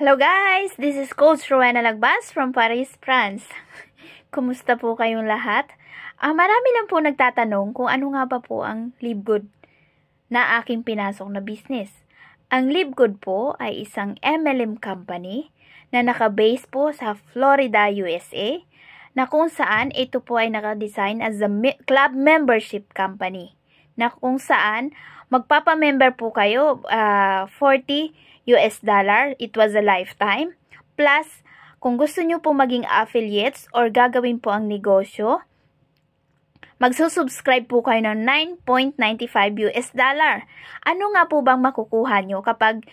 Hello guys! This is Coach Rowena Lagbas from Paris, France. Kumusta po kayong lahat? Marami lang po nagtatanong kung ano nga ba po ang Livegood na aking pinasok na business. Ang Livegood po ay isang MLM company na naka-base po sa Florida, USA, na kung saan ito po ay naka-design as a club membership company, na kung saan magpapa-member po kayo $40. It was a lifetime. Plus, kung gusto nyo po maging affiliates or gagawin po ang negosyo, magsusubscribe po kayo ng $9.95. Ano nga po bang makukuha nyo kapag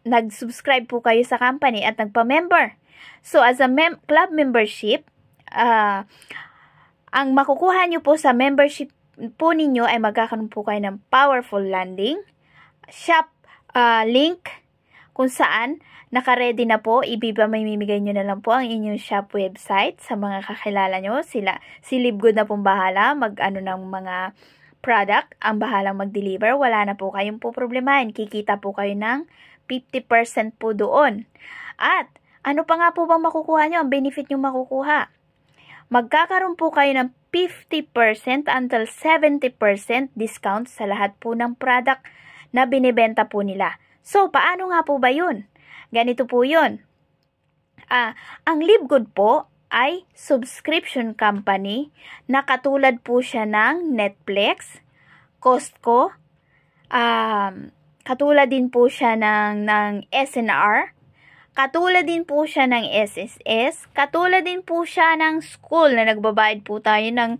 nag-subscribe po kayo sa company at nagpa-member? So, as a club membership, ang makukuha nyo po sa membership po ninyo ay magkakaroon po kayo ng powerful landing, shop link, kung saan naka-ready na po, mamimigay nyo na lang po ang inyong shop website sa mga kakilala nyo. Si Livegood na pong bahala mag-ano ng mga product, ang bahalang mag-deliver. Wala na po kayong po problemahin. Kikita po kayo ng 50% po doon. At ano pa nga po bang makukuha nyo? Ang benefit nyo makukuha. Magkakaroon po kayo ng 50% until 70% discount sa lahat po ng product na binibenta po nila. So, paano nga po ba yun? Ganito po yun. Ang Livegood po ay subscription company na katulad po siya ng Netflix, Costco, katulad din po siya ng SNR, katulad din po siya ng SSS, katulad din po siya ng school na nagbabayad po tayo ng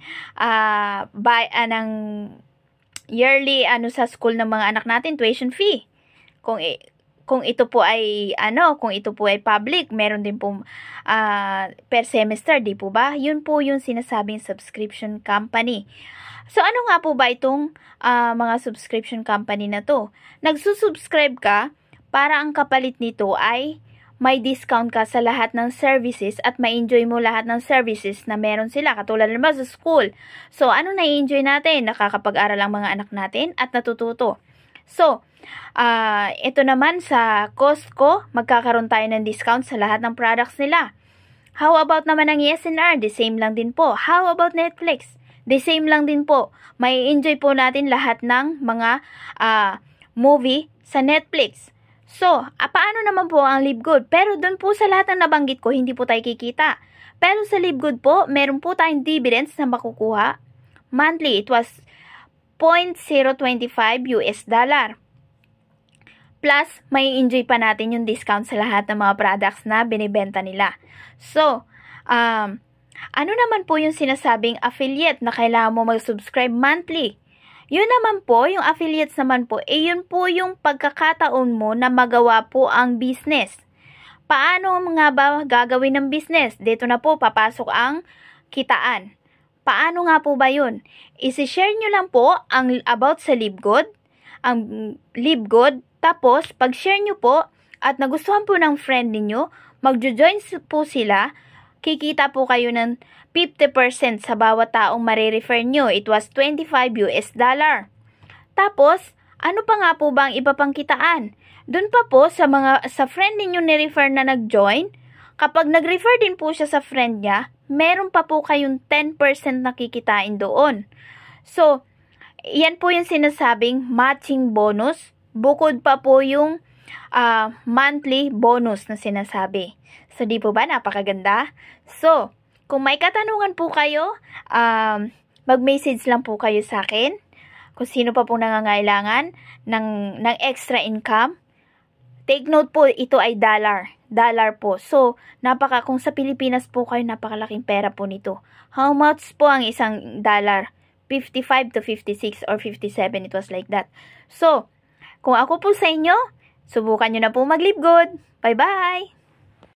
yearly sa school ng mga anak natin, tuition fee. Kung ito po ay public, meron din po per semester, di po ba? Yun po yung sinasabing subscription company. So ano nga po ba itong mga subscription company na to? Nagsusubscribe ka para ang kapalit nito ay may discount ka sa lahat ng services at ma-enjoy mo lahat ng services na meron sila. Katulad naman sa school. So, ano na-enjoy natin? Nakakapag-aral ang mga anak natin at natututo. So, ito naman sa Costco, magkakaroon tayo ng discount sa lahat ng products nila. How about naman ang SNR? The same lang din po. How about Netflix? The same lang din po. May enjoy po natin lahat ng mga movie sa Netflix. So, paano naman po ang Livegood? Pero doon po sa lahat ng nabanggit ko, hindi po tayo kikita. Pero sa Livegood po, meron po tayong dividends na makukuha. Monthly, it was $0.025. Plus, may enjoy pa natin yung discount sa lahat ng mga products na binibenta nila. So, ano naman po yung sinasabing affiliate na kailangan mo mag-subscribe monthly? Yun naman po, yung affiliates naman po, yun po yung pagkakataon mo na magawa po ang business. Paano nga ba gagawin ng business? Dito na po, papasok ang kitaan. Paano nga po ba yun? I-share nyo lang po ang about sa Livegood, tapos pag-share nyo po at nagustuhan po ng friend niyo, magjo-join po sila, kikita po kayo ng 50% sa bawat taong marirefer nyo. It was $25. Tapos, ano pa nga po ba ang iba pang kitaan? Doon pa po sa friend ninyo ni-refer na nag-join, kapag nag-refer din po siya sa friend niya, meron pa po kayong 10% na kikitain doon. So, yan po yung sinasabing matching bonus. Bukod pa po yung monthly bonus na sinasabi. So, di po ba napakaganda? So, kung may katanungan po kayo, mag-message lang po kayo sa akin. Kung sino pa po nangangailangan ng extra income. Take note po, ito ay dollar. Dollar po. So, kung sa Pilipinas po kayo, napakalaking pera po nito. How much po ang isang dollar? 55 to 56 or 57, it was like that. So, kung ako po sa inyo, subukan nyo na po mag-Livegood. Bye-bye!